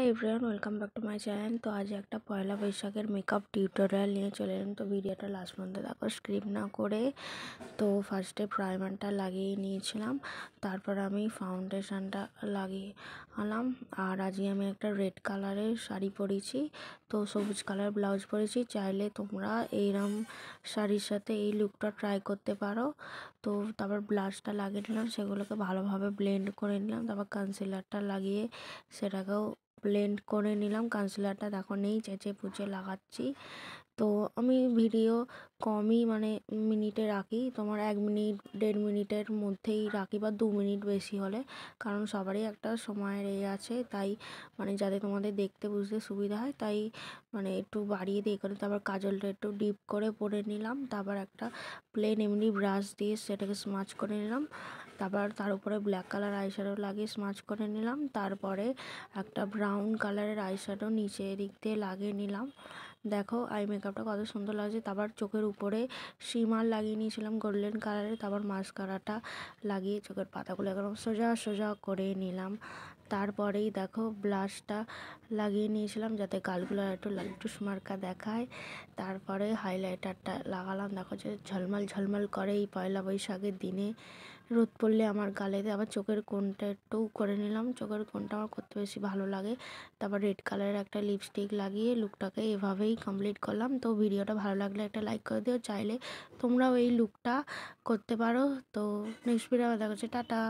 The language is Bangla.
Hi everyone, welcome back to my channel. তো আজ একটা পয়লা বৈশাখের মেকআপ টিউটোরিয়াল নিয়ে চলে এলাম। তো ভিডিওটা লাস্ট পর্যন্ত দেখো, স্ক্রিপ না করে। তো ফার্স্টে প্রাইমারটা লাগিয়ে নিয়েছিলাম, তারপর আমি ফাউন্ডেশনটা লাগিয়ে আনলাম। আর আজকে আমি একটা রেড কালারের শাড়ি পরেছি, তো সবুজ কালার ব্লাউজ পরেছি। চাইলে তোমরা এইরকম শাড়ির সাথে এই লুকটা ট্রাই করতে পারো। তো তারপর ব্লাশটা লাগিয়ে নিলাম, সেগুলোকে ভালোভাবে ব্লেন্ড করে নিলাম। তারপর কনসিলারটা লাগিয়ে সেটাকেও ব্লেন্ড করে নিলাম। কনসিলারটা দেখো নেই, চেঁচে পুচে লাগাচ্ছি। তো আমি ভিডিও কমই মিনিটে রাখি, তোমার 1 মিনিট 1.5 মিনিটের মধ্যেই রাখি, বা 2 মিনিট বেশি হলে, কারণ সবারই একটা সময়ের আছে, তাই যাতে তোমাদের দেখতে বুঝতে সুবিধা হয়, তাই একটু বাড়িয়ে দিয়ে করে। তারপর কাজলটা একটু ডিপ করে পরে নিলাম। তারপর একটা প্লেন এমনি ব্রাশ দিয়ে সেটাকে স্মাচ করে নিলাম। তারপর তার উপরে ব্ল্যাক কালার আইশ্যাডো লাগিয়ে স্মাচ করে নিলাম। তারপরে একটা ব্রাউন কালারের আইশ্যাডো নিচে দিক দিয়ে লাগিয়ে নিলাম। দেখো আই মেকআপটা কত সুন্দর লাগছে। তারপর চোখের উপরে শিমার লাগিয়ে নিয়েছিলাম গোল্ডেন কালারের। তারপর মাস্কারাটা লাগিয়ে চোখের পাতাগুলো একদম সোজা সোজা করে নিলাম। তারপরেই দেখো ব্লাশটা লাগিয়ে নিয়েছিলাম, যাতে গালগুলো একটু লালটু মার্কা দেখায়। তারপরে হাইলাইটারটা লাগালাম, দেখো যে ঝলমল ঝলমল করে এই পয়লা বৈশাখের দিনে। রোদ পড়লে আমার গালেতে। আবার চোখের কোণটা একটু করে নিলাম, চোখের কোণটা আমার করতে বেশি ভালো লাগে। তারপর রেড কালারের একটা লিপস্টিক লাগিয়ে লুকটাকে এভাবেই কমপ্লিট করলাম। তো ভিডিওটা ভালো লাগলে একটা লাইক করে দিও, চাইলে তোমরাও এই লুকটা করতে পারো। তো নেক্সট ভিডিও দেখা হচ্ছে, টাটা।